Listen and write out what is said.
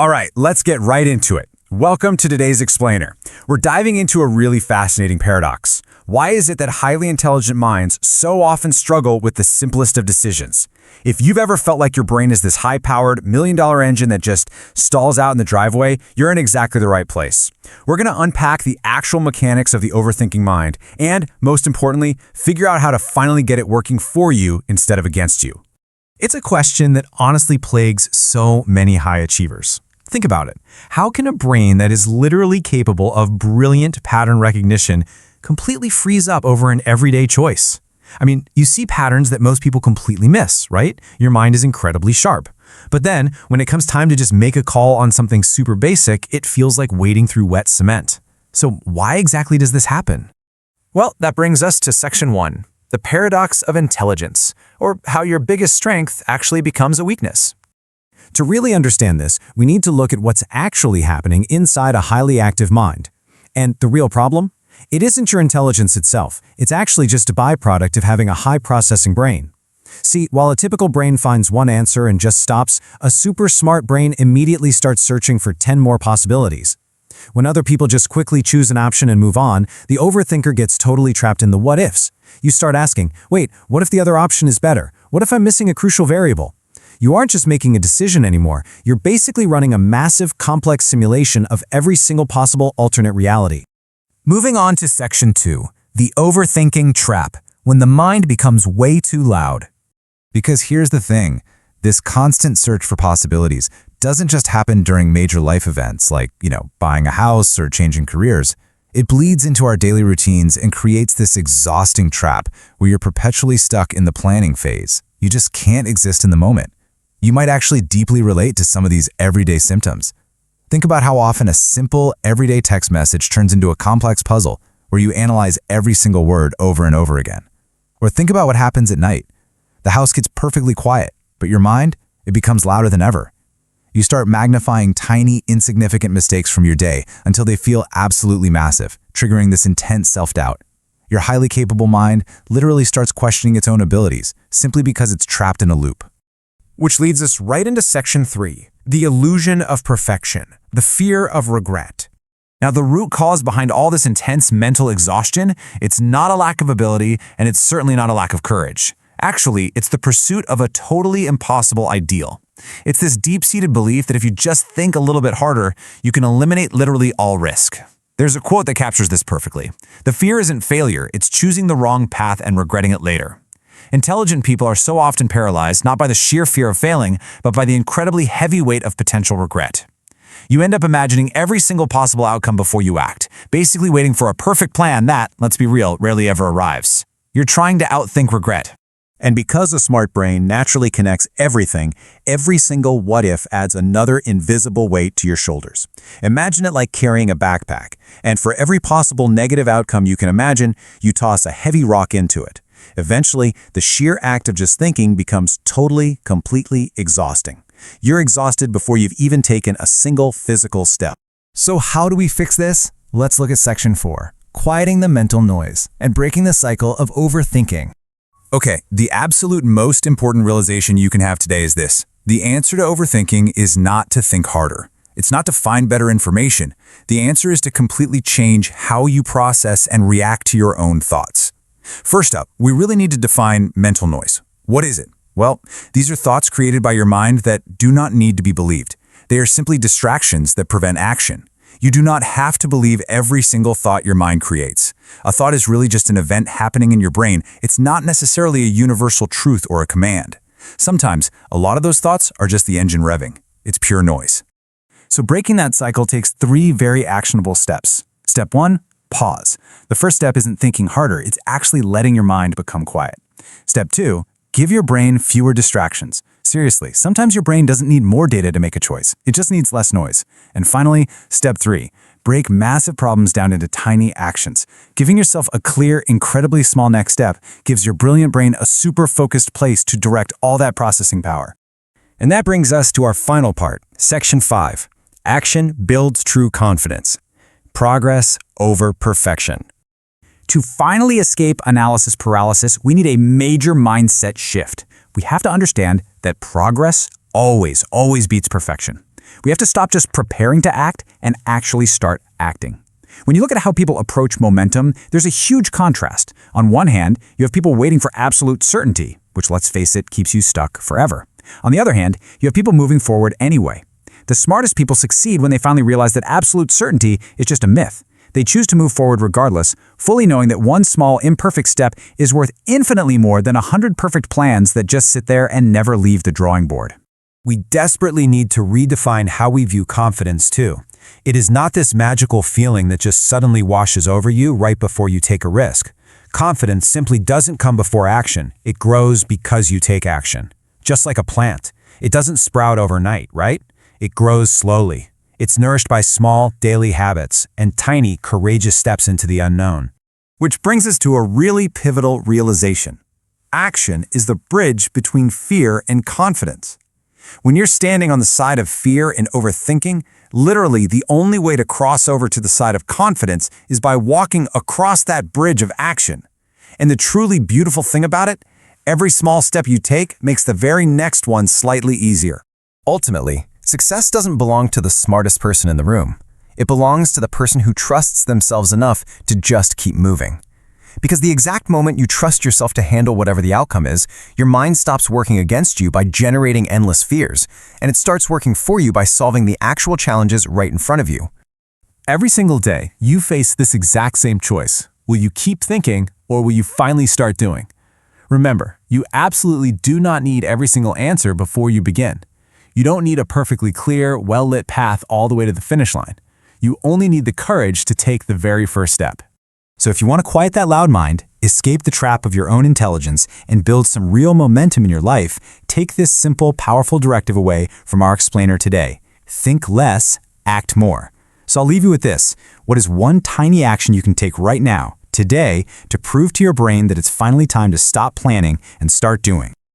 All right, let's get right into it. Welcome to today's explainer. We're diving into a really fascinating paradox. Why is it that highly intelligent minds so often struggle with the simplest of decisions? If you've ever felt like your brain is this high-powered, million-dollar engine that just stalls out in the driveway, you're in exactly the right place. We're going to unpack the actual mechanics of the overthinking mind and, most importantly, figure out how to finally get it working for you instead of against you. It's a question that honestly plagues so many high achievers. Think about it. How can a brain that is literally capable of brilliant pattern recognition completely freeze up over an everyday choice? I mean, you see patterns that most people completely miss, right? Your mind is incredibly sharp. But then, when it comes time to just make a call on something super basic, it feels like wading through wet cement. So why exactly does this happen? Well, that brings us to section 1, the paradox of intelligence, or how your biggest strength actually becomes a weakness. To really understand this, we need to look at what's actually happening inside a highly active mind. And the real problem? It isn't your intelligence itself. It's actually just a byproduct of having a high-processing brain. See, while a typical brain finds one answer and just stops, a super smart brain immediately starts searching for 10 more possibilities. When other people just quickly choose an option and move on, the overthinker gets totally trapped in the what-ifs. You start asking, wait, what if the other option is better? What if I'm missing a crucial variable? You aren't just making a decision anymore. You're basically running a massive, complex simulation of every single possible alternate reality. Moving on to section 2, the overthinking trap, when the mind becomes way too loud. Because here's the thing, this constant search for possibilities doesn't just happen during major life events like, buying a house or changing careers. It bleeds into our daily routines and creates this exhausting trap where you're perpetually stuck in the planning phase. You just can't exist in the moment. You might actually deeply relate to some of these everyday symptoms. Think about how often a simple, everyday text message turns into a complex puzzle where you analyze every single word over and over again. Or think about what happens at night. The house gets perfectly quiet, but your mind, it becomes louder than ever. You start magnifying tiny, insignificant mistakes from your day until they feel absolutely massive, triggering this intense self-doubt. Your highly capable mind literally starts questioning its own abilities simply because it's trapped in a loop. Which leads us right into section 3, the illusion of perfection, the fear of regret. Now, the root cause behind all this intense mental exhaustion, it's not a lack of ability, and it's certainly not a lack of courage. Actually, it's the pursuit of a totally impossible ideal. It's this deep-seated belief that if you just think a little bit harder, you can eliminate literally all risk. There's a quote that captures this perfectly. The fear isn't failure, it's choosing the wrong path and regretting it later. Intelligent people are so often paralyzed not by the sheer fear of failing, but by the incredibly heavy weight of potential regret. You end up imagining every single possible outcome before you act, basically waiting for a perfect plan that, let's be real, rarely ever arrives. You're trying to outthink regret. And because a smart brain naturally connects everything, every single what-if adds another invisible weight to your shoulders. Imagine it like carrying a backpack, and for every possible negative outcome you can imagine, you toss a heavy rock into it. Eventually, the sheer act of just thinking becomes totally, completely exhausting. You're exhausted before you've even taken a single physical step. So how do we fix this? Let's look at section 4, quieting the mental noise and breaking the cycle of overthinking. Okay, the absolute most important realization you can have today is this. The answer to overthinking is not to think harder. It's not to find better information. The answer is to completely change how you process and react to your own thoughts. First up, we really need to define mental noise. What is it? Well, these are thoughts created by your mind that do not need to be believed. They are simply distractions that prevent action. You do not have to believe every single thought your mind creates. A thought is really just an event happening in your brain. It's not necessarily a universal truth or a command. Sometimes, a lot of those thoughts are just the engine revving. It's pure noise. So breaking that cycle takes 3 very actionable steps. Step 1, pause. The first step isn't thinking harder, it's actually letting your mind become quiet. Step 2, give your brain fewer distractions. Seriously, sometimes your brain doesn't need more data to make a choice. It just needs less noise. And finally, step 3, break massive problems down into tiny actions. Giving yourself a clear, incredibly small next step gives your brilliant brain a super focused place to direct all that processing power. And that brings us to our final part, section 5. Action builds true confidence. Progress over perfection. To finally escape analysis paralysis, we need a major mindset shift. We have to understand that progress always beats perfection. We have to stop just preparing to act and actually start acting. When you look at how people approach momentum, there's a huge contrast. On one hand, you have people waiting for absolute certainty, which, let's face it, keeps you stuck forever. On the other hand, you have people moving forward anyway. The smartest people succeed when they finally realize that absolute certainty is just a myth. They choose to move forward regardless, fully knowing that one small, imperfect step is worth infinitely more than 100 perfect plans that just sit there and never leave the drawing board. We desperately need to redefine how we view confidence too. It is not this magical feeling that just suddenly washes over you right before you take a risk. Confidence simply doesn't come before action. It grows because you take action. Just like a plant. It doesn't sprout overnight, right? It grows slowly. It's nourished by small, daily habits and tiny, courageous steps into the unknown. Which brings us to a really pivotal realization. Action is the bridge between fear and confidence. When you're standing on the side of fear and overthinking, literally the only way to cross over to the side of confidence is by walking across that bridge of action. And the truly beautiful thing about it, every small step you take makes the very next one slightly easier. Ultimately, success doesn't belong to the smartest person in the room. It belongs to the person who trusts themselves enough to just keep moving. Because the exact moment you trust yourself to handle whatever the outcome is, your mind stops working against you by generating endless fears, and it starts working for you by solving the actual challenges right in front of you. Every single day, you face this exact same choice. Will you keep thinking, or will you finally start doing? Remember, you absolutely do not need every single answer before you begin. You don't need a perfectly clear, well-lit path all the way to the finish line. You only need the courage to take the very first step. So if you want to quiet that loud mind, escape the trap of your own intelligence, and build some real momentum in your life, take this simple, powerful directive away from our explainer today. Think less, act more. So I'll leave you with this. What is one tiny action you can take right now, today, to prove to your brain that it's finally time to stop planning and start doing?